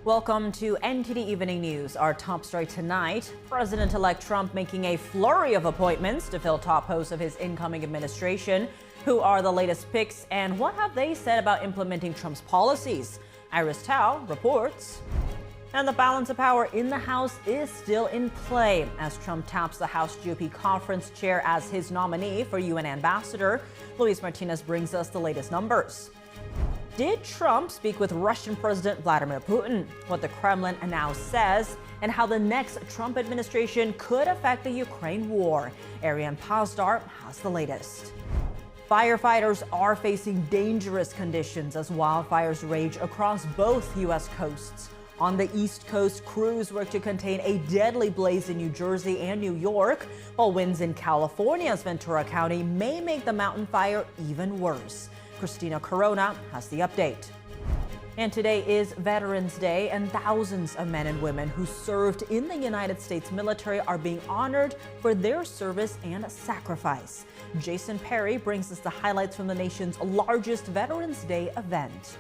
Welcome to NTD Evening News. Our top story tonight, President-elect Trump making a flurry of appointments to fill top posts of his incoming administration. Who are the latest picks and what have they said about implementing Trump's policies? Iris Tao reports. And the balance of power in the House is still in play as Trump taps the House GOP conference chair as his nominee for UN ambassador. Luis Martinez brings us the latest numbers. Did Trump speak with Russian President Vladimir Putin? What the Kremlin now says, and how the next Trump administration could affect the Ukraine war. Ariane Pazdar has the latest. Firefighters are facing dangerous conditions as wildfires rage across both U.S. coasts. On the East Coast, crews work to contain a deadly blaze in New Jersey and New York, while winds in California's Ventura County may make the mountain fire even worse. Christina Corona has the update. And today is Veterans Day, and thousands of men and women who served in the United States military are being honored for their service and sacrifice. Jason Perry brings us the highlights from the nation's largest Veterans Day event.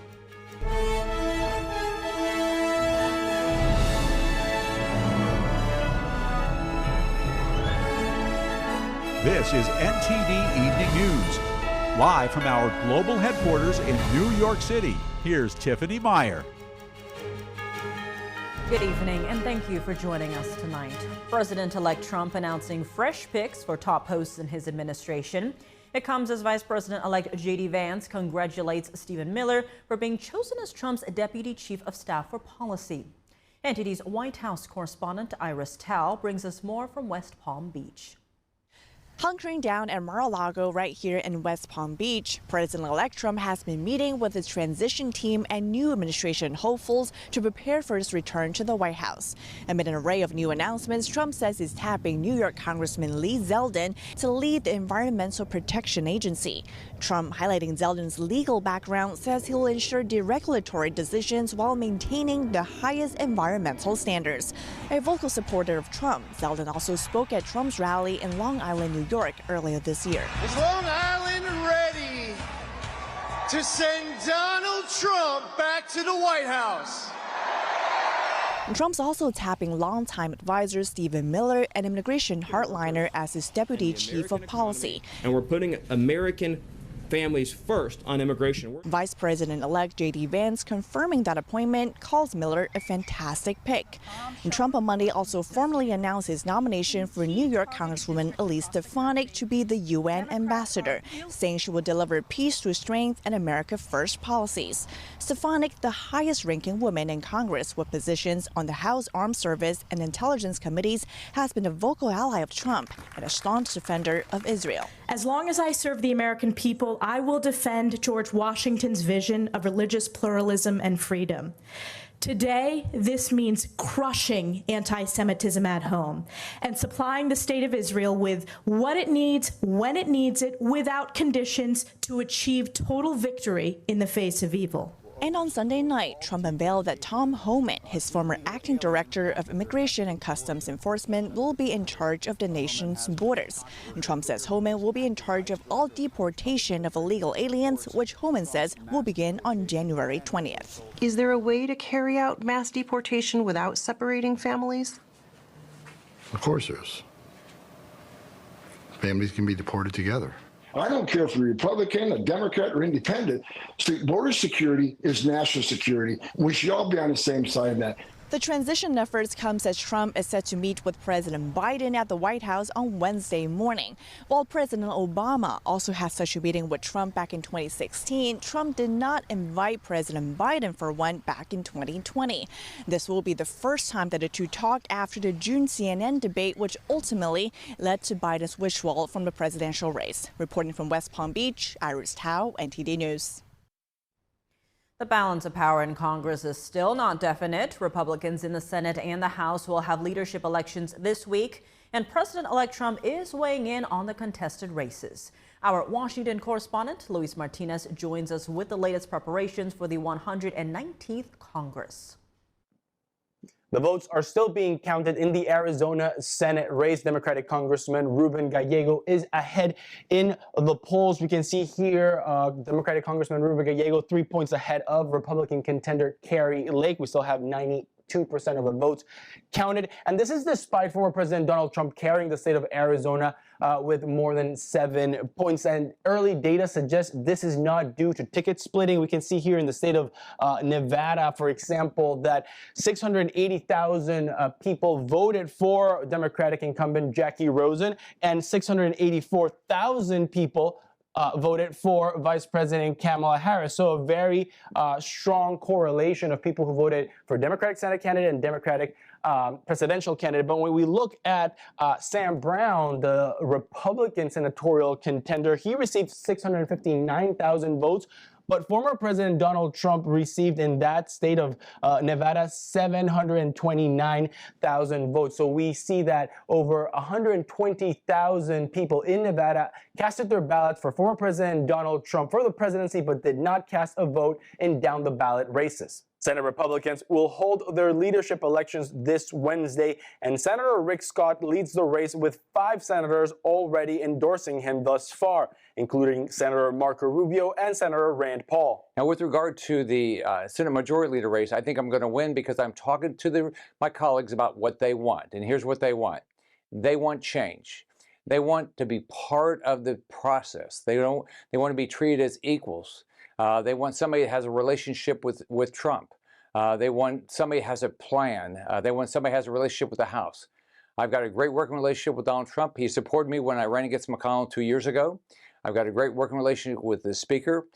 This is NTD Evening News. Live from our global headquarters in New York City, here's Tiffany Meyer. Good evening, and thank you for joining us tonight. President-elect Trump announcing fresh picks for top posts in his administration. It comes as Vice President-elect J.D. Vance congratulates Stephen Miller for being chosen as Trump's Deputy Chief of Staff for Policy. NTD's White House correspondent Iris Tao brings us more from West Palm Beach. Hunkering down at Mar-a-Lago right here in West Palm Beach, President-elect Trump has been meeting with his transition team and new administration hopefuls to prepare for his return to the White House. Amid an array of new announcements, Trump says he's tapping New York Congressman Lee Zeldin to lead the Environmental Protection Agency. Trump, highlighting Zeldin's legal background, says he'll ensure deregulatory decisions while maintaining the highest environmental standards. A vocal supporter of Trump, Zeldin also spoke at Trump's rally in Long Island, New York earlier this year. Is Long Island ready to send Donald Trump back to the White House? And Trump's also tapping longtime advisor Stephen Miller, an immigration hardliner, as his deputy chief of policy. And we're putting American families first on immigration. Vice President-elect J.D. Vance confirming that appointment, calls Miller a fantastic pick. And Trump on Monday also formally announced his nomination for New York Congresswoman Elise Stefanik to be the UN ambassador, saying she will deliver peace through strength and America First policies. Stefanik, the highest-ranking woman in Congress with positions on the House Armed Service and Intelligence Committees, has been a vocal ally of Trump and a staunch defender of Israel. As long as I serve the American people, I will defend George Washington's vision of religious pluralism and freedom. Today, this means crushing anti-Semitism at home and supplying the state of Israel with what it needs, when it needs it, without conditions to achieve total victory in the face of evil. And on Sunday night, Trump unveiled that Tom Homan, his former acting director of Immigration and Customs Enforcement, will be in charge of the nation's borders. And Trump says Homan will be in charge of all deportation of illegal aliens, which Homan says will begin on January 20th. Is there a way to carry out mass deportation without separating families? Of course there is. Families can be deported together. I don't care if you're a Republican, a Democrat, or independent. Border security is national security. We should all be on the same side of that. The transition efforts comes as Trump is set to meet with President Biden at the White House on Wednesday morning. While President Obama also had such a meeting with Trump back in 2016, Trump did not invite President Biden for one back in 2020. This will be the first time that the two talked after the June CNN debate, which ultimately led to Biden's withdrawal from the presidential race. Reporting from West Palm Beach, Iris Tao, NTD News. The balance of power in Congress is still not definite. Republicans in the Senate and the House will have leadership elections this week, and President-elect Trump is weighing in on the contested races. Our Washington correspondent, Luis Martinez, joins us with the latest preparations for the 119th Congress. The votes are still being counted in the Arizona Senate race. Democratic Congressman Ruben Gallego is ahead in the polls. We can see here Democratic Congressman Ruben Gallego 3 points ahead of Republican contender Kari Lake. We still have 92% of the votes counted. And this is despite former President Donald Trump carrying the state of Arizona with more than 7 points. And early data suggests this is not due to ticket splitting. We can see here in the state of Nevada, for example, that 680,000 people voted for Democratic incumbent Jackie Rosen, and 684,000 people voted for Vice President Kamala Harris. So a very strong correlation of people who voted for Democratic Senate candidate and Democratic presidential candidate. But when we look at Sam Brown, the Republican senatorial contender, he received 659,000 votes. But former President Donald Trump received in that state of Nevada 729,000 votes. So we see that over 120,000 people in Nevada casted their ballots for former President Donald Trump for the presidency, but did not cast a vote in down-the-ballot races. Senate Republicans will hold their leadership elections this Wednesday, and Senator Rick Scott leads the race with 5 senators already endorsing him thus far, including Senator Marco Rubio and Senator Rand Paul. Now, with regard to the Senate Majority Leader race, I think I'm going to win because I'm talking to my colleagues about what they want. And here's what they want. They want change. They want to be part of the process. They want to be treated as equals. They want somebody that has a relationship with Trump. They want somebody that has a plan. They want somebody that has a relationship with the House. I've got a great working relationship with Donald Trump. He supported me when I ran against McConnell 2 years ago. I've got a great working relationship with the Speaker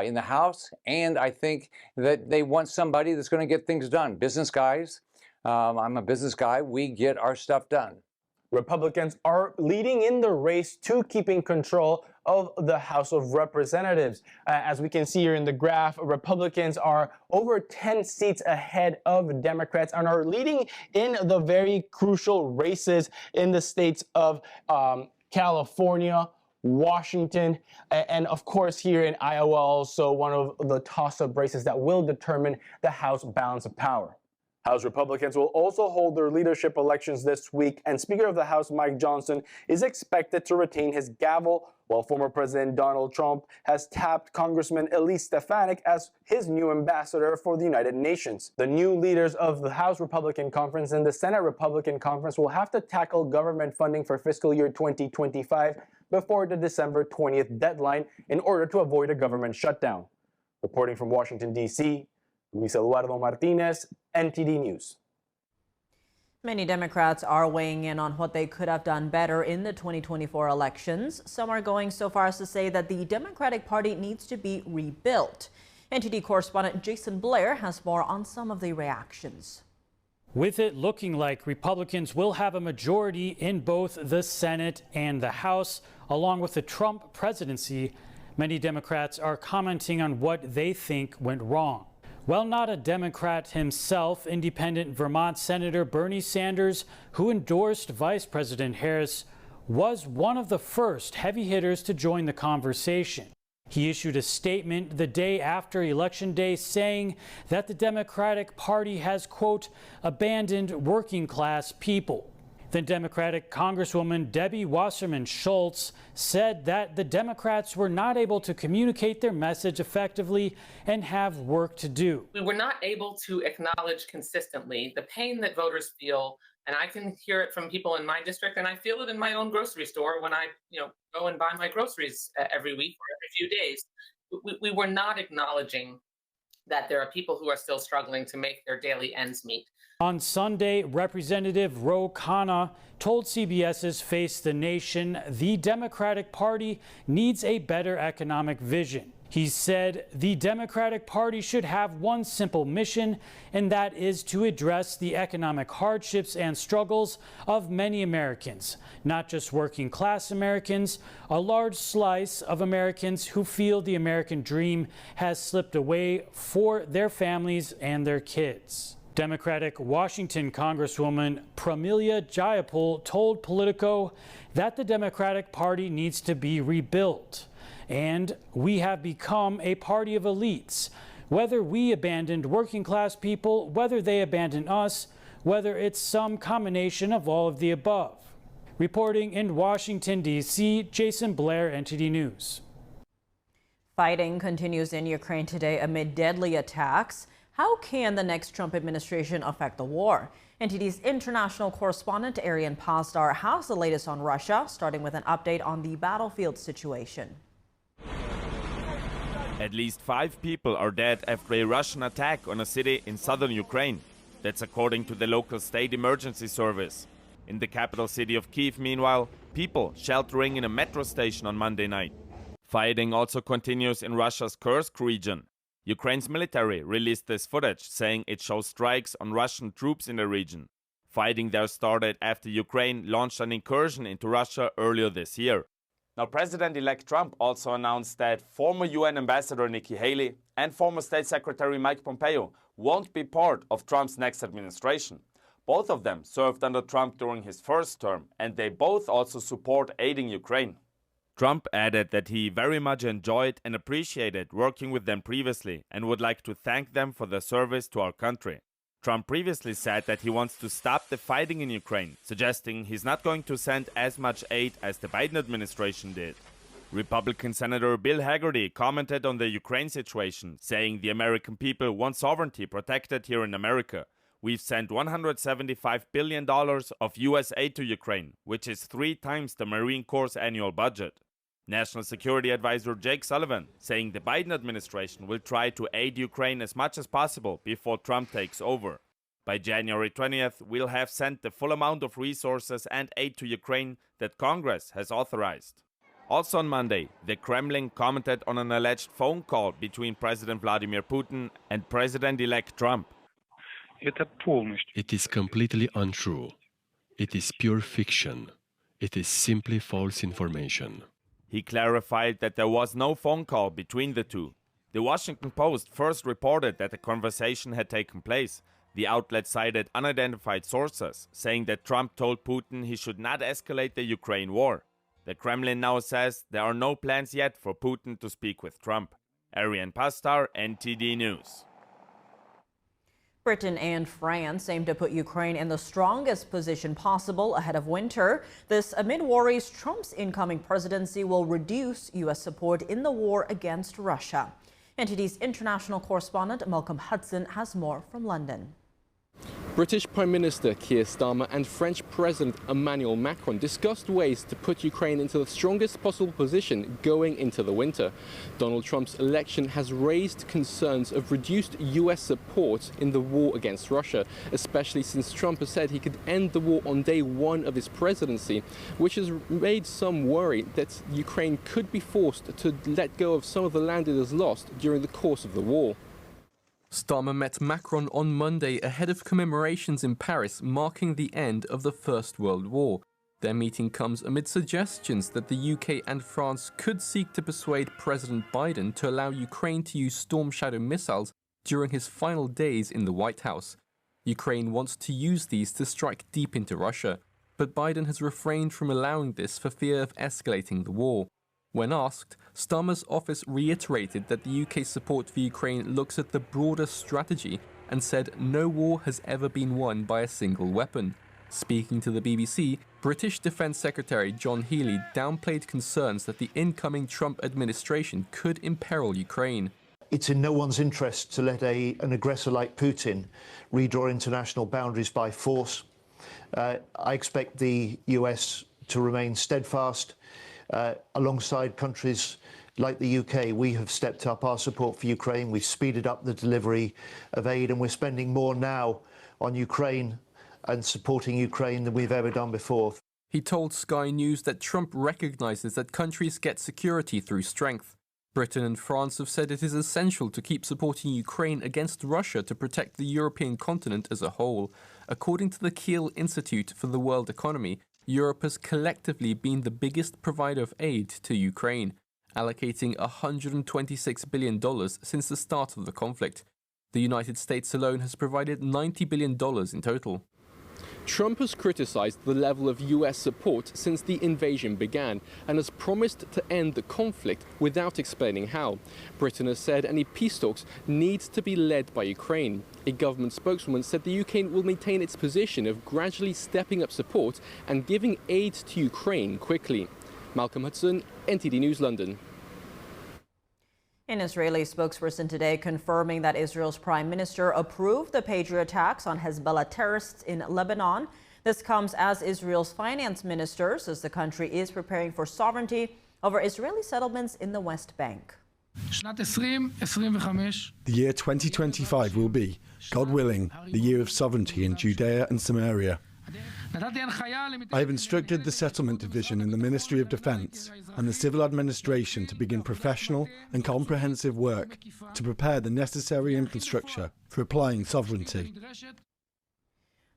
in the House. And I think that they want somebody that's going to get things done. Business guys. I'm a business guy. We get our stuff done. Republicans are leading in the race to keeping control of the House of Representatives. As we can see here in the graph, Republicans are over 10 seats ahead of Democrats and are leading in the very crucial races in the states of California, Washington, and of course here in Iowa, also one of the toss-up races that will determine the House balance of power. House Republicans will also hold their leadership elections this week, and Speaker of the House Mike Johnson is expected to retain his gavel, while former President Donald Trump has tapped Congressman Elise Stefanik as his new ambassador for the United Nations. The new leaders of the House Republican Conference and the Senate Republican Conference will have to tackle government funding for fiscal year 2025 before the December 20th deadline in order to avoid a government shutdown. Reporting from Washington, D.C., Luis Eduardo Martinez, NTD News. Many Democrats are weighing in on what they could have done better in the 2024 elections. Some are going so far as to say that the Democratic Party needs to be rebuilt. NTD correspondent Jason Blair has more on some of the reactions. With it looking like Republicans will have a majority in both the Senate and the House, along with the Trump presidency, many Democrats are commenting on what they think went wrong. While not a Democrat himself, independent Vermont Senator Bernie Sanders, who endorsed Vice President Harris, was one of the first heavy hitters to join the conversation. He issued a statement the day after Election Day saying that the Democratic Party has, quote, abandoned working class people. Then Democratic Congresswoman Debbie Wasserman Schultz said that the Democrats were not able to communicate their message effectively and have work to do. We were not able to acknowledge consistently the pain that voters feel, and I can hear it from people in my district, and I feel it in my own grocery store when I, go and buy my groceries every week or every few days. We were not acknowledging that there are people who are still struggling to make their daily ends meet. On Sunday, Representative Ro Khanna told CBS's Face the Nation the Democratic Party needs a better economic vision. He said the Democratic Party should have one simple mission, and that is to address the economic hardships and struggles of many Americans, not just working class Americans, a large slice of Americans who feel the American dream has slipped away for their families and their kids. Democratic Washington Congresswoman Pramila Jayapal told Politico that the Democratic Party needs to be rebuilt. And we have become a party of elites. Whether we abandoned working class people, whether they abandon us, whether it's some combination of all of the above. Reporting in Washington, D.C., Jason Blair, NTD News. Fighting continues in Ukraine today amid deadly attacks. How can the next Trump administration affect the war? NTD's international correspondent Arian Pasdar has the latest on Russia, starting with an update on the battlefield situation. At least 5 people are dead after a Russian attack on a city in southern Ukraine. That's according to the local state emergency service. In the capital city of Kyiv, meanwhile, people sheltering in a metro station on Monday night. Fighting also continues in Russia's Kursk region. Ukraine's military released this footage, saying it shows strikes on Russian troops in the region. Fighting there started after Ukraine launched an incursion into Russia earlier this year. Now, President-elect Trump also announced that former UN Ambassador Nikki Haley and former State Secretary Mike Pompeo won't be part of Trump's next administration. Both of them served under Trump during his first term, and they both also support aiding Ukraine. Trump added that he very much enjoyed and appreciated working with them previously and would like to thank them for their service to our country. Trump previously said that he wants to stop the fighting in Ukraine, suggesting he's not going to send as much aid as the Biden administration did. Republican Senator Bill Hagerty commented on the Ukraine situation, saying the American people want sovereignty protected here in America. We've sent $175 billion of U.S. aid to Ukraine, which is 3 times the Marine Corps' annual budget. National Security Advisor Jake Sullivan saying the Biden administration will try to aid Ukraine as much as possible before Trump takes over. By January 20th, we'll have sent the full amount of resources and aid to Ukraine that Congress has authorized. Also on Monday, the Kremlin commented on an alleged phone call between President Vladimir Putin and President-elect Trump. It is completely untrue. It is pure fiction. It is simply false information. He clarified that there was no phone call between the two. The Washington Post first reported that the conversation had taken place. The outlet cited unidentified sources, saying that Trump told Putin he should not escalate the Ukraine war. The Kremlin now says there are no plans yet for Putin to speak with Trump. Arian Pasdar, NTD News. Britain and France aim to put Ukraine in the strongest position possible ahead of winter. This amid worries Trump's incoming presidency will reduce U.S. support in the war against Russia. NTD's international correspondent Malcolm Hudson has more from London. British Prime Minister Keir Starmer and French President Emmanuel Macron discussed ways to put Ukraine into the strongest possible position going into the winter. Donald Trump's election has raised concerns of reduced US support in the war against Russia, especially since Trump has said he could end the war on day 1 of his presidency, which has made some worry that Ukraine could be forced to let go of some of the land it has lost during the course of the war. Starmer met Macron on Monday ahead of commemorations in Paris marking the end of the First World War. Their meeting comes amid suggestions that the UK and France could seek to persuade President Biden to allow Ukraine to use Storm Shadow missiles during his final days in the White House. Ukraine wants to use these to strike deep into Russia, but Biden has refrained from allowing this for fear of escalating the war. When asked, Starmer's office reiterated that the UK's support for Ukraine looks at the broader strategy and said no war has ever been won by a single weapon. Speaking to the BBC, British Defence Secretary John Healey downplayed concerns that the incoming Trump administration could imperil Ukraine. It's in no one's interest to let an aggressor like Putin redraw international boundaries by force. I expect the US to remain steadfast. Alongside countries like the UK, we have stepped up our support for Ukraine. We've speeded up the delivery of aid, and we're spending more now on Ukraine and supporting Ukraine than we've ever done before. He told Sky News that Trump recognizes that countries get security through strength. Britain and France have said it is essential to keep supporting Ukraine against Russia to protect the European continent as a whole. According to the Kiel Institute for the World Economy, Europe has collectively been the biggest provider of aid to Ukraine, allocating $126 billion since the start of the conflict. The United States alone has provided $90 billion in total. Trump has criticized the level of US support since the invasion began and has promised to end the conflict without explaining how. Britain has said any peace talks need to be led by Ukraine. A government spokeswoman said the UK will maintain its position of gradually stepping up support and giving aid to Ukraine quickly. Malcolm Hudson, NTD News, London. An Israeli spokesperson today confirming that Israel's prime minister approved the Patriot attacks on Hezbollah terrorists in Lebanon. This comes as Israel's finance minister says the country is preparing for sovereignty over Israeli settlements in the West Bank. The year 2025 will be, God willing, the year of sovereignty in Judea and Samaria. I have instructed the Settlement Division in the Ministry of Defense and the Civil Administration to begin professional and comprehensive work to prepare the necessary infrastructure for applying sovereignty.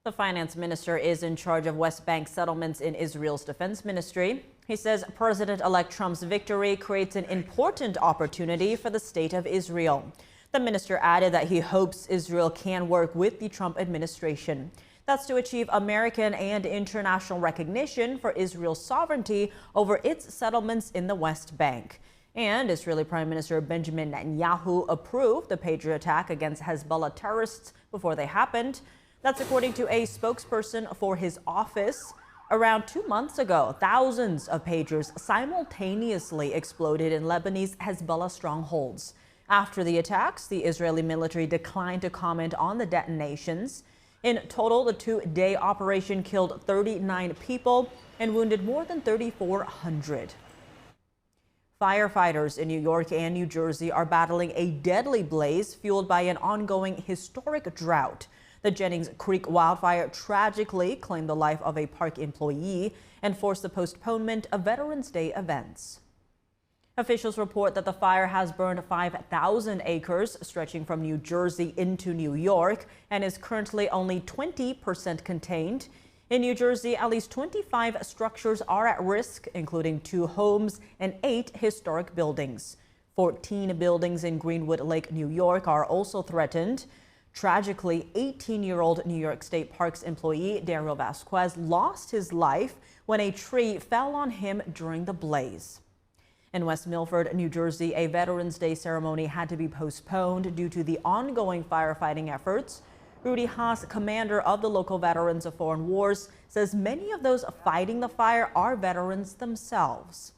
The finance minister is in charge of West Bank settlements in Israel's defense ministry. He says President-elect Trump's victory creates an important opportunity for the state of Israel. The minister added that he hopes Israel can work with the Trump administration. That's to achieve American and international recognition for Israel's sovereignty over its settlements in the West Bank. And Israeli Prime Minister Benjamin Netanyahu approved the Patriot attack against Hezbollah terrorists before they happened. That's according to a spokesperson for his office. Around 2 months ago, thousands of Patriots simultaneously exploded in Lebanese Hezbollah strongholds. After the attacks, the Israeli military declined to comment on the detonations. In total, the two-day operation killed 39 people and wounded more than 3,400. Firefighters in New York and New Jersey are battling a deadly blaze fueled by an ongoing historic drought. The Jennings Creek wildfire tragically claimed the life of a park employee and forced the postponement of Veterans Day events. Officials report that the fire has burned 5,000 acres stretching from New Jersey into New York and is currently only 20% contained. In New Jersey, at least 25 structures are at risk, including 2 homes and 8 historic buildings. 14 buildings in Greenwood Lake, New York are also threatened. Tragically, 18-year-old New York State Parks employee Dario Vasquez lost his life when a tree fell on him during the blaze. In West Milford, New Jersey, a Veterans Day ceremony had to be postponed due to the ongoing firefighting efforts. Rudy Haas, commander of the local Veterans of Foreign Wars, says many of those fighting the fire are veterans themselves.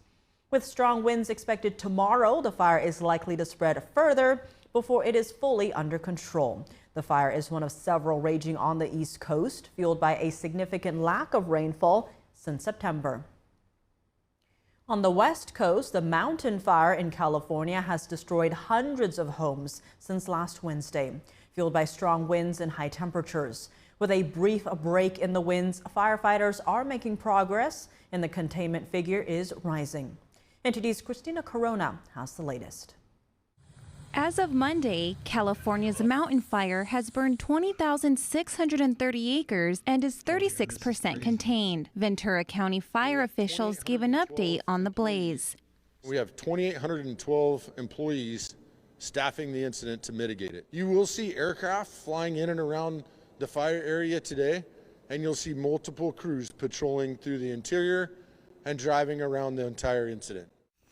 With strong winds expected tomorrow, the fire is likely to spread further before it is fully under control. The fire is one of several raging on the East Coast, fueled by a significant lack of rainfall since September. On the West Coast, the mountain fire in California has destroyed hundreds of homes since last Wednesday, fueled by strong winds and high temperatures. With a brief break in the winds, firefighters are making progress and the containment figure is rising. NTD's Christina Corona has the latest. As of Monday, California's mountain fire has burned 20,630 acres and is 36% contained. Ventura County fire officials gave an update on the blaze. We have 2,812 employees staffing the incident to mitigate it. You will see aircraft flying in and around the fire area today, and you'll see multiple crews patrolling through the interior and driving around the entire incident.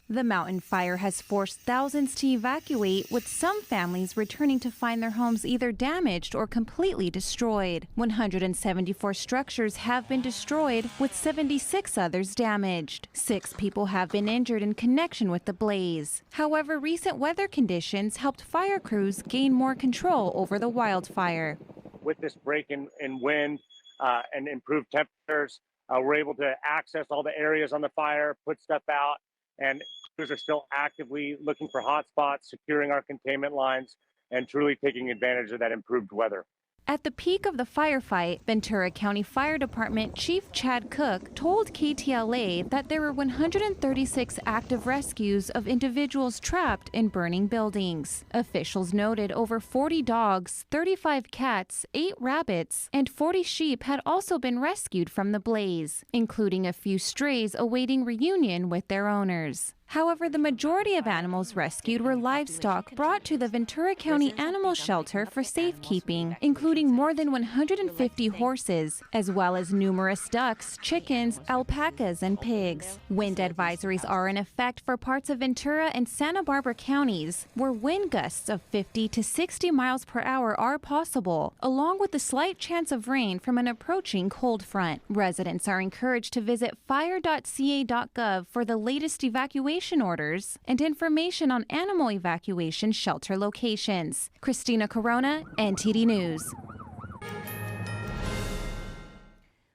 The mountain fire has forced thousands to evacuate, with some families returning to find their homes either damaged or completely destroyed. 174 structures have been destroyed, with 76 others damaged. 6 people have been injured in connection with the blaze. However, recent weather conditions helped fire crews gain more control over the wildfire. With this break in wind and improved temperatures, we're able to access all the areas on the fire, put stuff out, and crews are still actively looking for hot spots, securing our containment lines, and truly taking advantage of that improved weather. At the peak of the firefight, Ventura County Fire Department Chief Chad Cook told KTLA that there were 136 active rescues of individuals trapped in burning buildings. Officials noted over 40 dogs, 35 cats, 8 rabbits, and 40 sheep had also been rescued from the blaze, including a few strays awaiting reunion with their owners. However, the majority of animals rescued were livestock brought to the Ventura County Animal Shelter for safekeeping, including more than 150 horses, as well as numerous ducks, chickens, alpacas, and pigs. Wind advisories are in effect for parts of Ventura and Santa Barbara counties, where wind gusts of 50 to 60 miles per hour are possible, along with a slight chance of rain from an approaching cold front. Residents are encouraged to visit fire.ca.gov for the latest evacuation orders and information on animal evacuation shelter locations. Christina Corona, NTD News.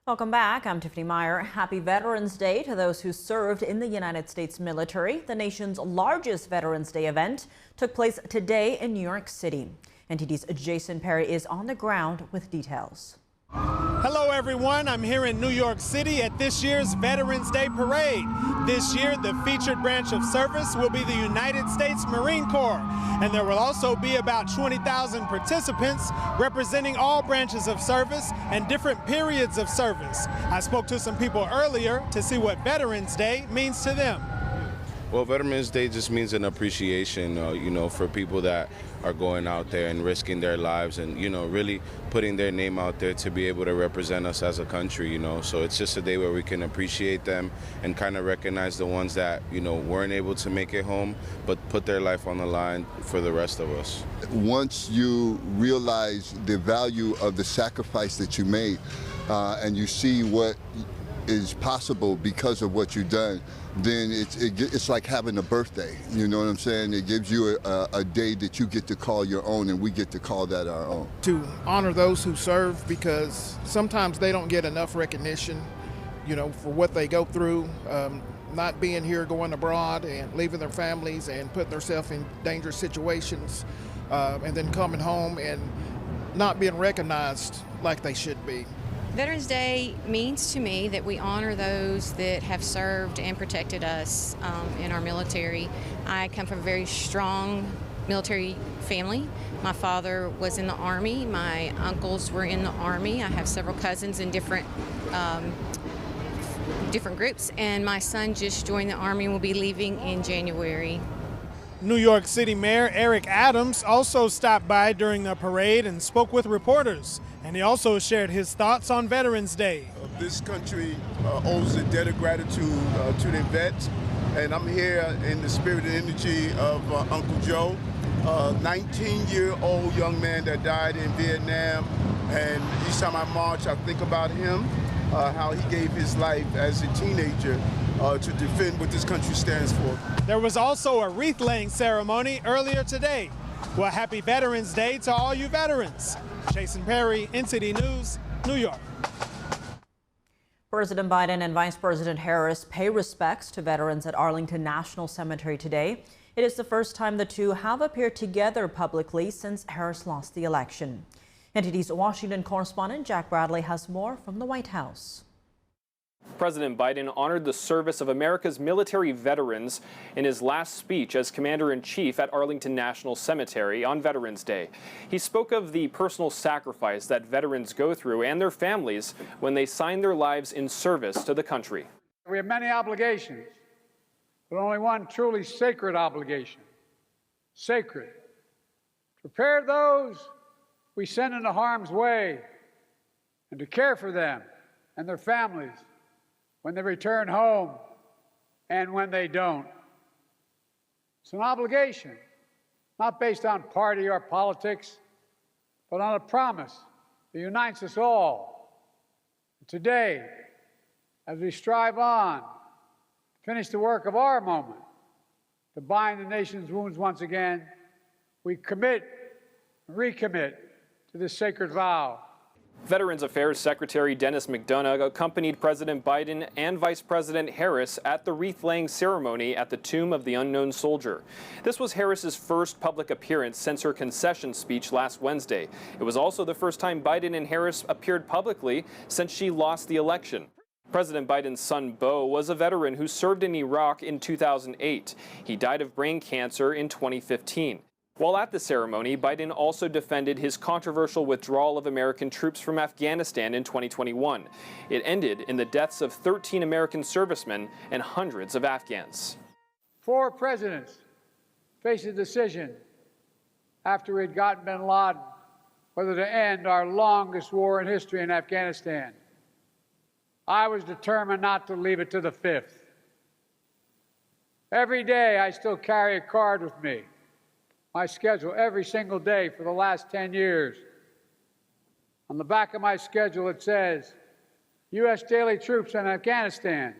Welcome back. I'm Tiffany Meyer. Happy Veterans Day to those who served in the United States military. The nation's largest Veterans Day event took place today in New York City. NTD's Jason Perry is on the ground with details. Hello everyone, I'm here in New York City at this year's Veterans Day Parade. This year, the featured branch of service will be the United States Marine Corps, and there will also be about 20,000 participants representing all branches of service and different periods of service. I spoke to some people earlier to see what Veterans Day means to them. Well, Veterans Day just means an appreciation, for people that are going out there and risking their lives and, really putting their name out there to be able to represent us as a country, So it's just a day where we can appreciate them and kind of recognize the ones that, weren't able to make it home, but put their life on the line for the rest of us. Once you realize the value of the sacrifice that you made and you see what is possible because of what you've done, then it's like having a birthday. You know what I'm saying? It gives you a day that you get to call your own, and we get to call that our own. To honor those who serve, because sometimes they don't get enough recognition, for what they go through, not being here, going abroad and leaving their families and putting themselves in dangerous situations, and then coming home and not being recognized like they should be. Veterans Day means to me that we honor those that have served and protected us in our military. I come from a very strong military family. My father was in the Army. My uncles were in the Army. I have several cousins in different groups, and my son just joined the Army and will be leaving in January. New York City Mayor Eric Adams also stopped by during the parade and spoke with reporters. And he also shared his thoughts on Veterans Day. This country owes a debt of gratitude to the vets, and I'm here in the spirit and energy of Uncle Joe, a 19-year-old young man that died in Vietnam. And each time I march, I think about him, how he gave his life as a teenager to defend what this country stands for. There was also a wreath-laying ceremony earlier today. Well, happy Veterans Day to all you veterans. Jason Perry, NTD News, New York. President Biden and Vice President Harris pay respects to veterans at Arlington National Cemetery today. It is the first time the two have appeared together publicly since Harris lost the election. NTD's Washington correspondent Jack Bradley has more from the White House. President Biden honored the service of America's military veterans in his last speech as Commander-in-Chief at Arlington National Cemetery on Veterans Day. He spoke of the personal sacrifice that veterans go through and their families when they sign their lives in service to the country. We have many obligations, but only one truly sacred obligation. Sacred. To prepare those we send into harm's way and to care for them and their families when they return home and when they don't. It's an obligation, not based on party or politics, but on a promise that unites us all. Today, as we strive on to finish the work of our moment, to bind the nation's wounds once again, we commit and recommit to this sacred vow. Veterans Affairs Secretary Dennis McDonough accompanied President Biden and Vice President Harris at the wreath-laying ceremony at the Tomb of the Unknown Soldier. This was Harris's first public appearance since her concession speech last Wednesday. It was also the first time Biden and Harris appeared publicly since she lost the election. President Biden's son, Beau, was a veteran who served in Iraq in 2008. He died of brain cancer in 2015. While at the ceremony, Biden also defended his controversial withdrawal of American troops from Afghanistan in 2021. It ended in the deaths of 13 American servicemen and hundreds of Afghans. 4 presidents faced a decision after we had gotten bin Laden whether to end our longest war in history in Afghanistan. I was determined not to leave it to the 5th. Every day I still carry a card with me, my schedule every single day for the last 10 years. On the back of my schedule it says, U.S. daily troops in Afghanistan.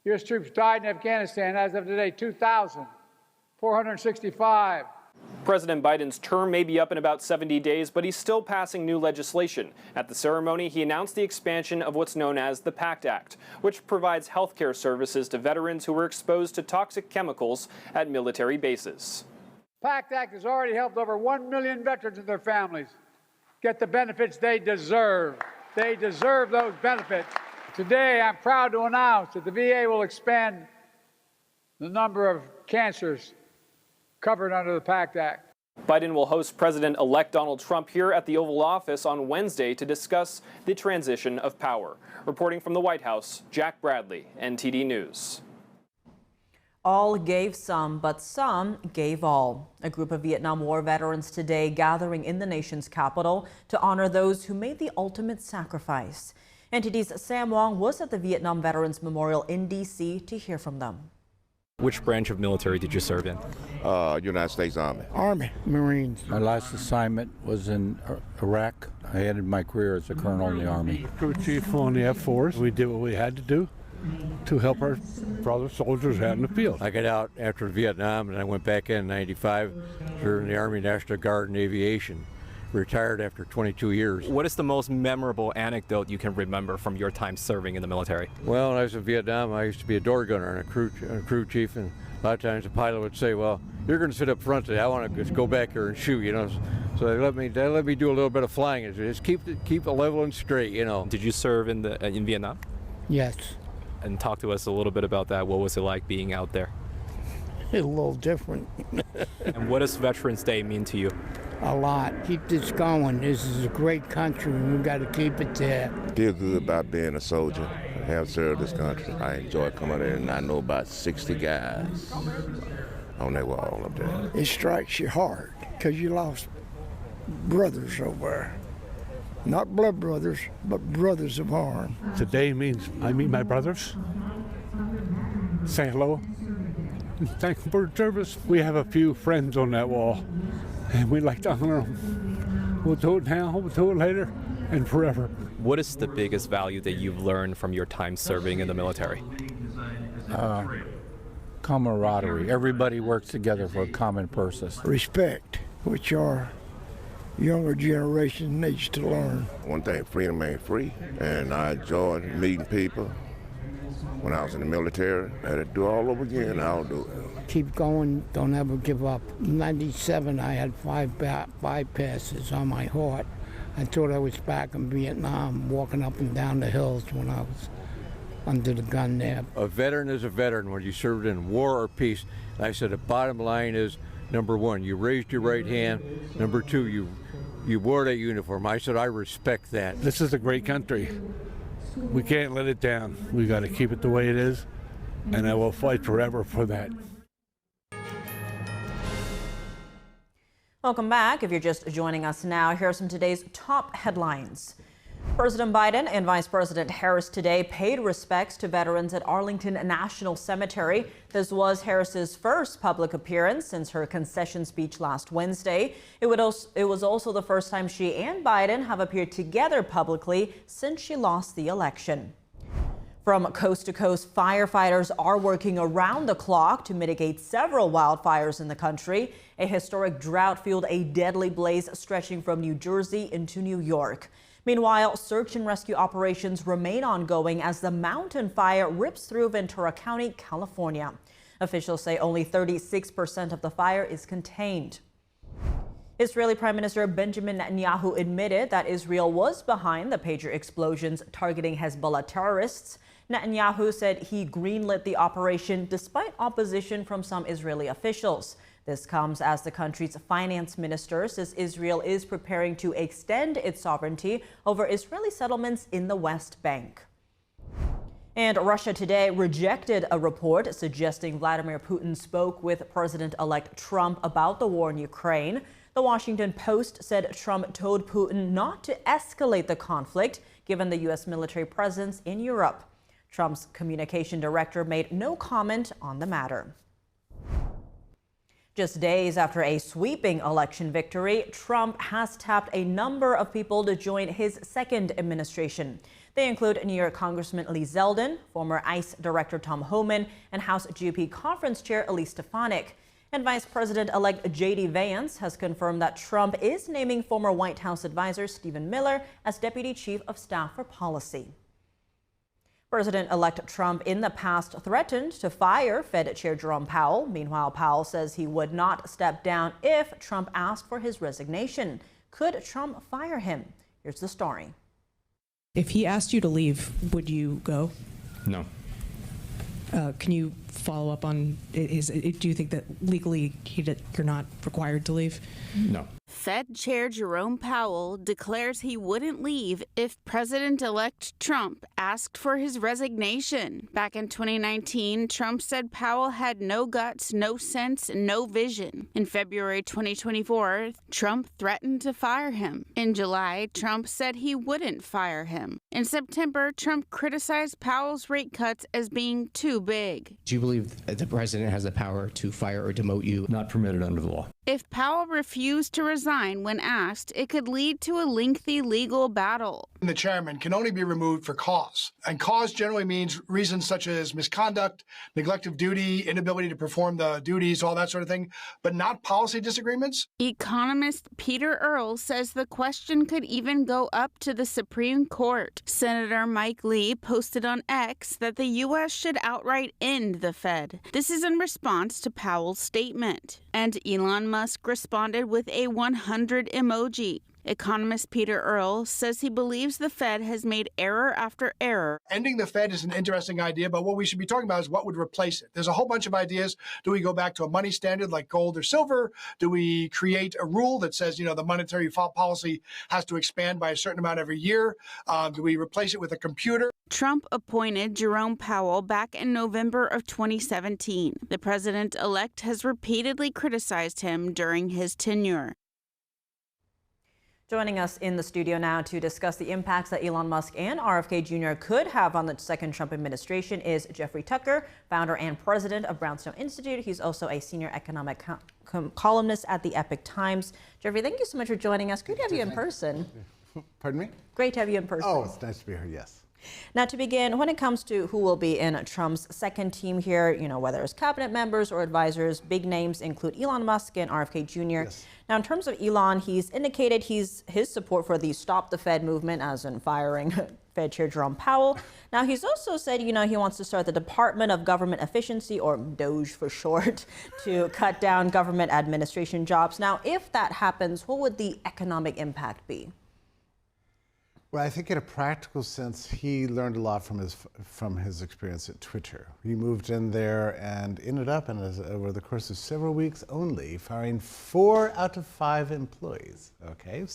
U.S. troops died in Afghanistan as of today, 2,465. President Biden's term may be up in about 70 days, but he's still passing new legislation. At the ceremony, he announced the expansion of what's known as the PACT Act, which provides health care services to veterans who were exposed to toxic chemicals at military bases. PACT Act has already helped over 1 million veterans and their families get the benefits they deserve. They deserve those benefits. Today, I'm proud to announce that the VA will expand the number of cancers covered under the PACT Act. Biden will host President-elect Donald Trump here at the Oval Office on Wednesday to discuss the transition of power. Reporting from the White House, Jack Bradley, NTD News. All gave some, but some gave all. A group of Vietnam War veterans today gathering in the nation's capital to honor those who made the ultimate sacrifice. NTD's Sam Wong was at the Vietnam Veterans Memorial in D.C. to hear from them. Which branch of military did you serve in? United States Army. Army, Marines. My last assignment was in Iraq. I ended my career as a colonel in the Army. Crew chief on the F-4s. We did what we had to do to help our brother soldiers out in the field. I got out after Vietnam and I went back in 95, served in the Army National Guard and Aviation. Retired after 22 years. What is the most memorable anecdote you can remember from your time serving in the military? Well, when I was in Vietnam, I used to be a door gunner and a crew chief, and a lot of times the pilot would say, well, you're going to sit up front today. I want to just go back here and shoot, you know. So they let me do a little bit of flying. Just keep it level and straight, you know. Did you serve in Vietnam? Yes. And talk to us a little bit about that. What was it like being out there? A little different. And what does Veterans Day mean to you? A lot. Keep this going. This is a great country and we've got to keep it there. Feel good about being a soldier. I have served this country. I enjoy coming there, and I know about 60 guys on that wall up there. It strikes you hard because you lost brothers over there. Not blood brothers, but brothers of arms. Today means I meet my brothers, say hello, and thank them for their service. We have a few friends on that wall, and we'd like to honor them. We'll do it now, we'll do it later, and forever. What is the biggest value that you've learned from your time serving in the military? Camaraderie. Everybody works together for a common purpose. Respect, which our younger generation needs to learn. One thing, freedom ain't free, and I enjoyed meeting people. When I was in the military, I had to do it all over again, I'll do it. Keep going, don't ever give up. In '97, I had 5 bypasses on my heart. I thought I was back in Vietnam, walking up and down the hills when I was under the gun there. A veteran is a veteran, whether you served in war or peace. And I said the bottom line is, number 1, you raised your right hand. Number 2, you wore that uniform. I said, I respect that. This is a great country. We can't let it down. We got to keep it the way it is, and I will fight forever for that. Welcome back. If you're just joining us now, here are some of today's top headlines. President Biden and Vice President Harris today paid respects to veterans at Arlington National Cemetery. This was Harris's first public appearance since her concession speech last Wednesday. It was also the first time she and Biden have appeared together publicly since she lost the election. From coast to coast, firefighters are working around the clock to mitigate several wildfires in the country. A historic drought fueled a deadly blaze stretching from New Jersey into New York. Meanwhile, search and rescue operations remain ongoing as the mountain fire rips through Ventura County, California. Officials say only 36% of the fire is contained. Israeli Prime Minister Benjamin Netanyahu admitted that Israel was behind the pager explosions targeting Hezbollah terrorists. Netanyahu said he greenlit the operation despite opposition from some Israeli officials. This comes as the country's finance minister says Israel is preparing to extend its sovereignty over Israeli settlements in the West Bank. And Russia today rejected a report suggesting Vladimir Putin spoke with President-elect Trump about the war in Ukraine. The Washington Post said Trump told Putin not to escalate the conflict, given the U.S. military presence in Europe. Trump's communication director made no comment on the matter. Just days after a sweeping election victory, Trump has tapped a number of people to join his second administration. They include New York Congressman Lee Zeldin, former ICE Director Tom Homan, and House GOP Conference Chair Elise Stefanik. And Vice President-elect J.D. Vance has confirmed that Trump is naming former White House advisor Stephen Miller as Deputy Chief of Staff for Policy. President-elect Trump in the past threatened to fire Fed Chair Jerome Powell. Meanwhile, Powell says he would not step down if Trump asked for his resignation. Could Trump fire him? Here's the story. If he asked you to leave, would you go? No. Can you follow up on do you think that legally you're not required to leave? No. Fed Chair Jerome Powell declares he wouldn't leave if President-elect Trump asked for his resignation. Back in 2019, Trump said Powell had no guts, no sense, no vision. In February 2024, Trump threatened to fire him. In July, Trump said he wouldn't fire him. In September, Trump criticized Powell's rate cuts as being too big. Do you believe that the president has the power to fire or demote you? Not permitted under the law. If Powell refused to resign when asked, it could lead to a lengthy legal battle. The chairman can only be removed for cause. And cause generally means reasons such as misconduct, neglect of duty, inability to perform the duties, all that sort of thing, but not policy disagreements. Economist Peter Earle says the question could even go up to the Supreme Court. Senator Mike Lee posted on X that the U.S. should outright end the Fed. This is in response to Powell's statement. And Elon Musk responded with a 100 emoji. Economist Peter Earle says he believes the Fed has made error after error. Ending the Fed is an interesting idea, but what we should be talking about is what would replace it. There's a whole bunch of ideas. Do we go back to a money standard like gold or silver? Do we create a rule that says, the monetary policy has to expand by a certain amount every year? Do we replace it with a computer? Trump appointed Jerome Powell back in November of 2017. The president-elect has repeatedly criticized him during his tenure. Joining us in the studio now to discuss the impacts that Elon Musk and RFK Jr. could have on the second Trump administration is Jeffrey Tucker, founder and president of Brownstone Institute. He's also a senior economic columnist at the Epoch Times. Jeffrey, thank you so much for joining us. Great to have you in person. Pardon me? Great to have you in person. Oh, it's nice to be here, yes. Now, to begin, when it comes to who will be in Trump's second team here, whether it's cabinet members or advisors, big names include Elon Musk and RFK Jr. Yes. Now, in terms of Elon, he's indicated his support for the Stop the Fed movement, as in firing Fed Chair Jerome Powell. Now, he's also said, he wants to start the Department of Government Efficiency, or DOGE for short, to cut down government administration jobs. Now, if that happens, what would the economic impact be? Well, I think in a practical sense, he learned a lot from his experience at Twitter. He moved in there and ended up, over the course of several weeks only, firing 4 out of 5 employees. Okay,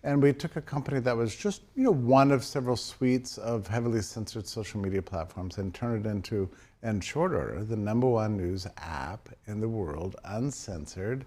and we took a company that was just, one of several suites of heavily censored social media platforms and turned it into, in short order, the #1 news app in the world, uncensored.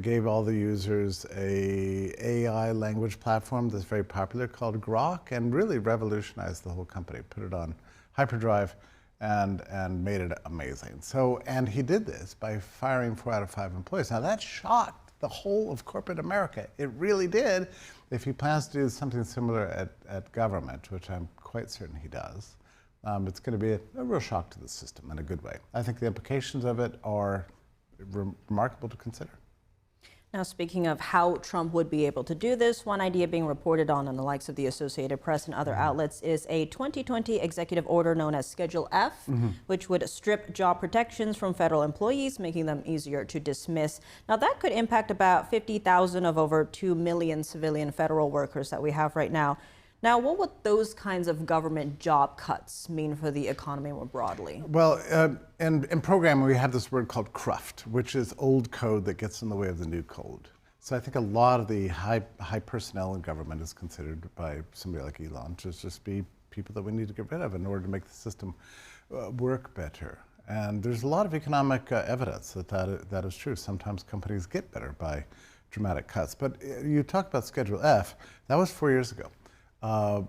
Gave all the users a AI language platform that's very popular called Grok, and really revolutionized the whole company. Put it on hyperdrive and made it amazing. And he did this by firing 4 out of 5 employees. Now that shocked the whole of corporate America. It really did. If he plans to do something similar at government, which I'm quite certain he does, it's going to be a real shock to the system in a good way. I think the implications of it are remarkable to consider. Now, speaking of how Trump would be able to do this, one idea being reported on the likes of the Associated Press and other outlets is a 2020 executive order known as Schedule F, which would strip job protections from federal employees, making them easier to dismiss. Now, that could impact about 50,000 of over 2 million civilian federal workers that we have right now. Now, what would those kinds of government job cuts mean for the economy more broadly? Well, in programming, we have this word called cruft, which is old code that gets in the way of the new code. So I think a lot of the high personnel in government is considered by somebody like Elon to just be people that we need to get rid of in order to make the system work better. And there's a lot of economic evidence that is true. Sometimes companies get better by dramatic cuts. But you talk about Schedule F, that was 4 years ago.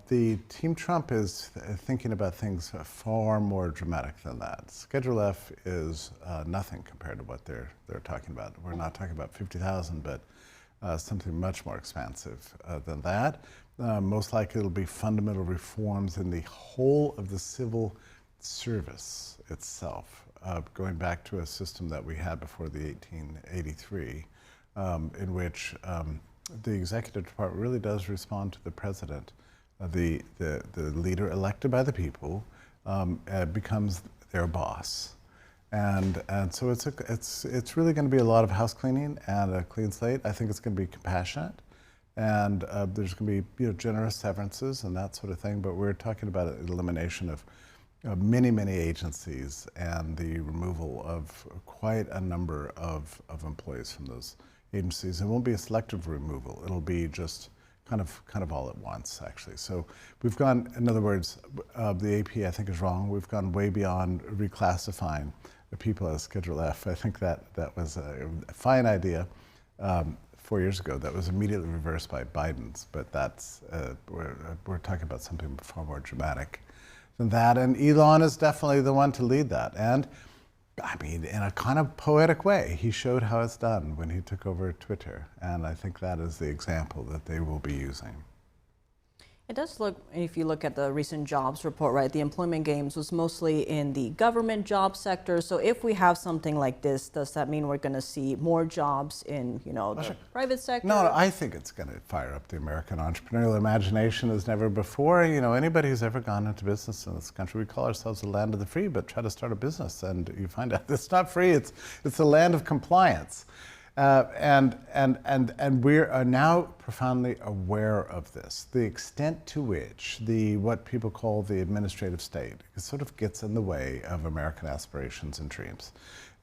The Team Trump is thinking about things far more dramatic than that. Schedule F is nothing compared to what they're talking about. We're not talking about 50,000, but something much more expansive than that. Most likely it'll be fundamental reforms in the whole of the civil service itself, going back to a system that we had before the 1883, in which the executive department really does respond to the president. The leader elected by the people becomes their boss. And so it's really going to be a lot of house cleaning and a clean slate. I think it's going to be compassionate, and there's going to be generous severances and that sort of thing. But we're talking about an elimination of many agencies and the removal of quite a number of employees from those agencies. It won't be a selective removal. It'll be just kind of all at once, actually. So we've gone, in other words, the AP I think is wrong. We've gone way beyond reclassifying the people as Schedule F. I think that was a fine idea 4 years ago. That was immediately reversed by Biden's, but that's we're talking about something far more dramatic than that. And Elon is definitely the one to lead that. And I mean, in a kind of poetic way, he showed how it's done when he took over Twitter. And I think that is the example that they will be using. It does look, if you look at the recent jobs report, right, the employment gains was mostly in the government job sector. So if we have something like this, does that mean we're going to see more jobs in, the private sector? No, I think it's going to fire up the American entrepreneurial imagination as never before. Anybody who's ever gone into business in this country, we call ourselves the land of the free, but try to start a business and you find out it's not free, it's the land of compliance. And we are now profoundly aware of this, the extent to which what people call the administrative state sort of gets in the way of American aspirations and dreams.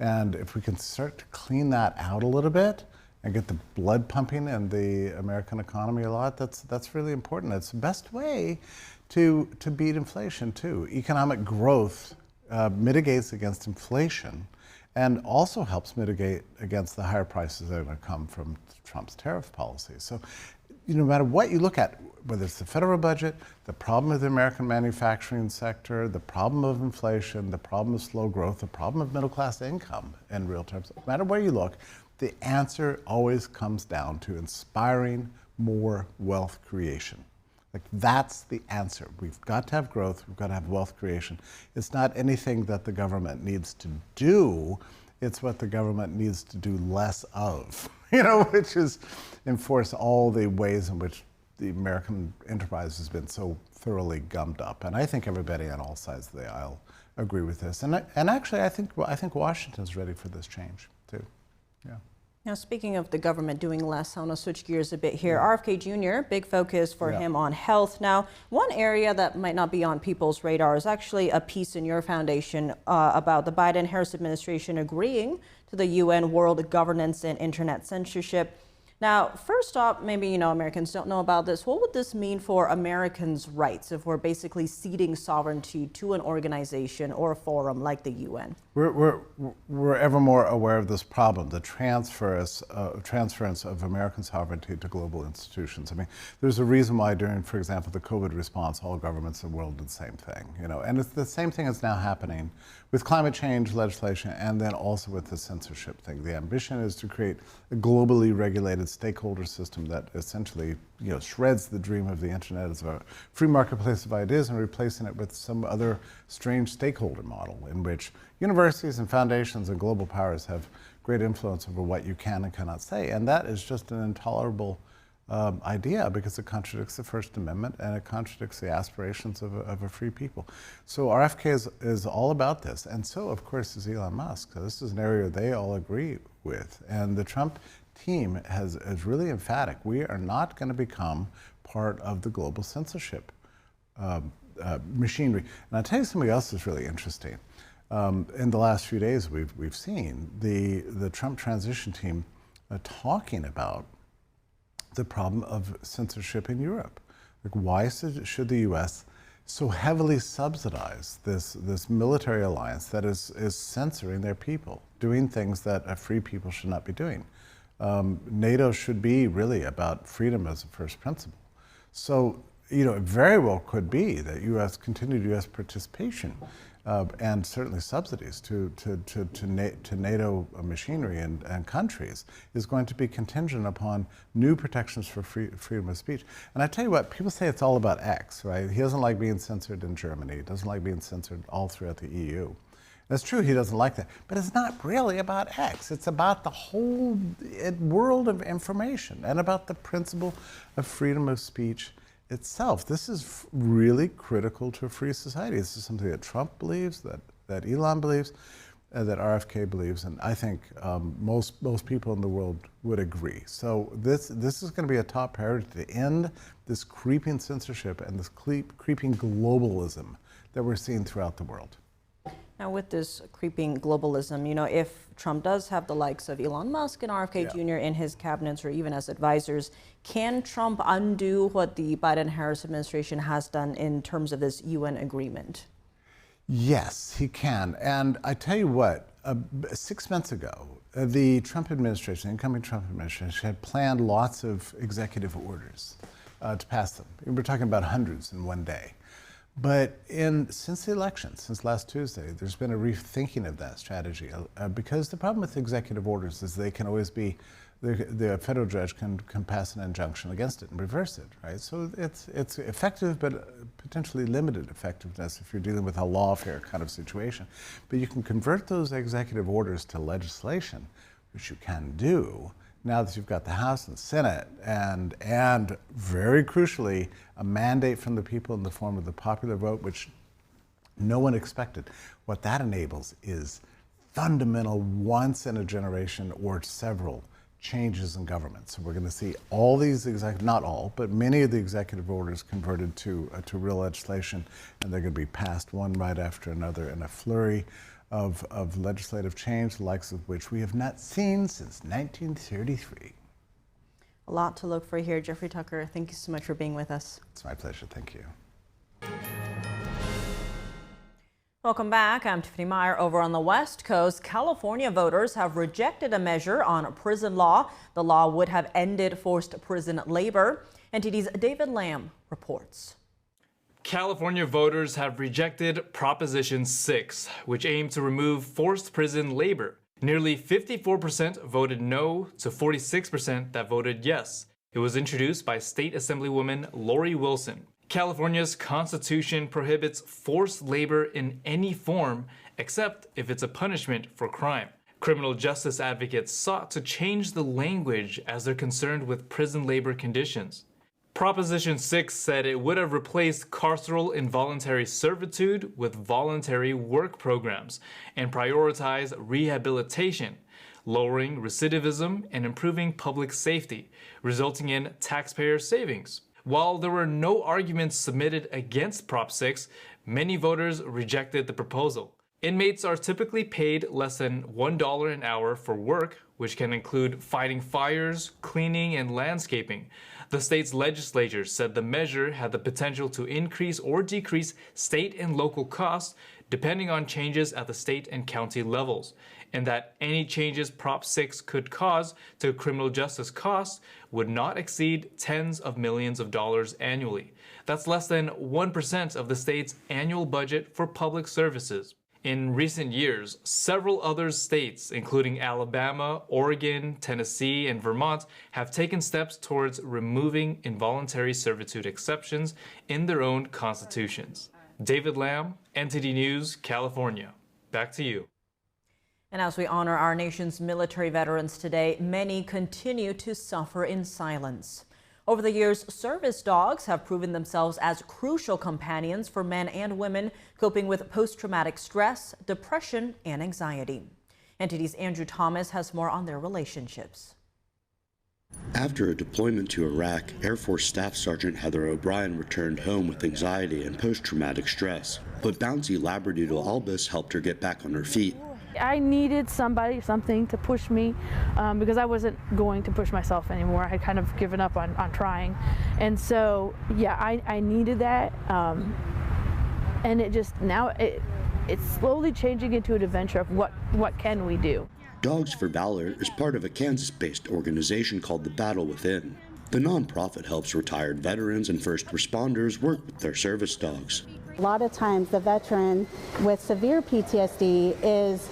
And if we can start to clean that out a little bit and get the blood pumping in the American economy a lot, that's really important. It's the best way to beat inflation too. Economic growth mitigates against inflation, and also helps mitigate against the higher prices that are going to come from Trump's tariff policies. So, no matter what you look at, whether it's the federal budget, the problem of the American manufacturing sector, the problem of inflation, the problem of slow growth, the problem of middle class income in real terms, no matter where you look, the answer always comes down to inspiring more wealth creation. That's the answer. We've got to have growth. We've got to have wealth creation. It's not anything that the government needs to do. It's what the government needs to do less of, which is enforce all the ways in which the American enterprise has been so thoroughly gummed up. And I think everybody on all sides of the aisle agree with this. And actually, I think Washington's ready for this change too. Yeah. Now, speaking of the government doing less, I want to switch gears a bit here. RFK Jr., big focus for him on health. Now, one area that might not be on people's radar is actually a piece in your foundation about the Biden-Harris administration agreeing to the UN World Governance and Internet Censorship. Now, first off, maybe, Americans don't know about this. What would this mean for Americans' rights if we're basically ceding sovereignty to an organization or a forum like the UN? We're ever more aware of this problem, the transference of American sovereignty to global institutions. I mean, there's a reason why during, for example, the COVID response, all governments in the world did the same thing, and it's the same thing that's now happening with climate change legislation and then also with the censorship thing. The ambition is to create a globally regulated stakeholder system that essentially, shreds the dream of the internet as a free marketplace of ideas and replacing it with some other strange stakeholder model in which universities and foundations and global powers have great influence over what you can and cannot say. And that is just an intolerable idea because it contradicts the First Amendment and it contradicts the aspirations of a free people. So RFK is all about this. And so, of course, is Elon Musk. So this is an area they all agree with. And the Trump team is really emphatic. We are not going to become part of the global censorship machinery. And I'll tell you something else that's really interesting. In the last few days, we've seen the Trump transition team talking about the problem of censorship in Europe. Like, why should the U.S. so heavily subsidize this military alliance that is censoring their people, doing things that a free people should not be doing. NATO should be really about freedom as a first principle. So, it very well could be that continued U.S. participation and certainly subsidies to NATO machinery and countries is going to be contingent upon new protections for freedom of speech. And I tell you what, people say it's all about X, right? He doesn't like being censored in Germany. He doesn't like being censored all throughout the EU. That's true, he doesn't like that. But it's not really about X. It's about the whole world of information and about the principle of freedom of speech itself. This is really critical to a free society. This is something that Trump believes, that Elon believes, that RFK believes, and I think most people in the world would agree. So this is going to be a top priority to end this creeping censorship and this creeping globalism that we're seeing throughout the world. Now, with this creeping globalism, if Trump does have the likes of Elon Musk and RFK Jr. in his cabinets or even as advisors, can Trump undo what the Biden-Harris administration has done in terms of this UN agreement? Yes, he can. And I tell you what, 6 months ago, the Trump administration, the incoming Trump administration, had planned lots of executive orders to pass them. We're talking about hundreds in one day. But since the election, since last Tuesday, there's been a rethinking of that strategy because the problem with executive orders is they can always be, the federal judge can pass an injunction against it and reverse it, right? So it's effective, but potentially limited effectiveness if you're dealing with a lawfare kind of situation. But you can convert those executive orders to legislation, which you can do now that you've got the House and Senate and very crucially, a mandate from the people in the form of the popular vote, which no one expected. What that enables is fundamental, once in a generation or several changes in government. So we're going to see all these not all, but many of the executive orders converted to real legislation, and they're going to be passed one right after another in a flurry of legislative change, the likes of which we have not seen since 1933. A lot to look for here. Jeffrey Tucker, thank you so much for being with us. It's my pleasure. Thank you. Welcome back. I'm Tiffany Meyer. Over on the West Coast, California voters have rejected a measure on prison law. The law would have ended forced prison labor. NTD's David Lamb reports. California voters have rejected Proposition 6, which aimed to remove forced prison labor. Nearly 54% voted no to 46% that voted yes. It was introduced by State Assemblywoman Lori Wilson. California's constitution prohibits forced labor in any form except if it's a punishment for crime. Criminal justice advocates sought to change the language as they're concerned with prison labor conditions. Proposition 6 said it would have replaced carceral involuntary servitude with voluntary work programs and prioritized rehabilitation, lowering recidivism and improving public safety, resulting in taxpayer savings. While there were no arguments submitted against Prop 6, many voters rejected the proposal. Inmates are typically paid less than $1 an hour for work, which can include fighting fires, cleaning, and landscaping. The state's legislature said the measure had the potential to increase or decrease state and local costs depending on changes at the state and county levels, and that any changes Prop 6 could cause to criminal justice costs would not exceed tens of millions of dollars annually. That's less than 1% of the state's annual budget for public services. In recent years, several other states, including Alabama, Oregon, Tennessee, and Vermont, have taken steps towards removing involuntary servitude exceptions in their own constitutions. David Lamb, NTD News, California. Back to you. And as we honor our nation's military veterans today, many continue to suffer in silence. Over the years, service dogs have proven themselves as crucial companions for men and women coping with post-traumatic stress, depression, and anxiety. NTD's Andrew Thomas has more on their relationships. After a deployment to Iraq, Air Force Staff Sergeant Heather O'Brien returned home with anxiety and post-traumatic stress. But bouncy Labradoodle Albus helped her get back on her feet. I needed something to push me because I wasn't going to push myself anymore. I had kind of given up on trying. And so, yeah, I needed that. And it just, now it's slowly changing into an adventure of what can we do. Dogs for Valor is part of a Kansas-based organization called The Battle Within. The nonprofit helps retired veterans and first responders work with their service dogs. A lot of times the veteran with severe PTSD is,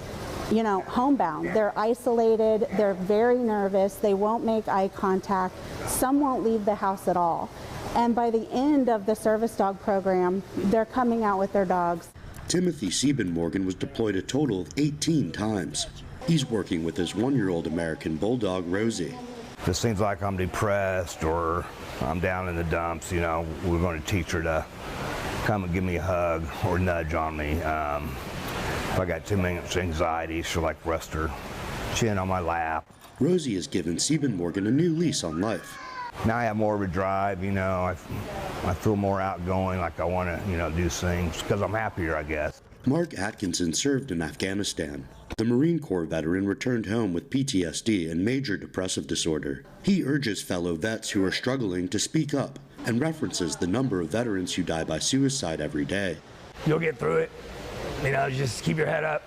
homebound. They're isolated, they're very nervous, they won't make eye contact, some won't leave the house at all. And by the end of the service dog program, they're coming out with their dogs. Timothy Siebenmorgan was deployed a total of 18 times. He's working with his 1-year-old American bulldog, Rosie. If it seems like I'm depressed or I'm down in the dumps, we're going to teach her to come and give me a hug or nudge on me. If I got too much anxiety, she'll rest her chin on my lap. Rosie has given Siebenmorgan a new lease on life. Now I have more of a drive, I feel more outgoing, like I want to, do things because I'm happier, I guess. Mark Atkinson served in Afghanistan. The Marine Corps veteran returned home with PTSD and major depressive disorder. He urges fellow vets who are struggling to speak up and references the number of veterans who die by suicide every day. You'll get through it. Just keep your head up.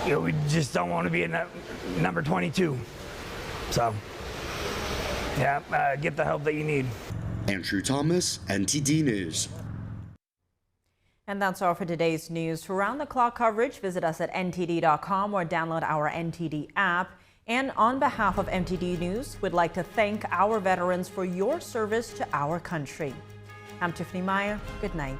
We just don't want to be in number 22. So, yeah, get the help that you need. Andrew Thomas, NTD News. And that's all for today's news. For round-the-clock coverage, visit us at ntd.com or download our NTD app. And on behalf of NTD News, we'd like to thank our veterans for your service to our country. I'm Tiffany Meyer. Good night.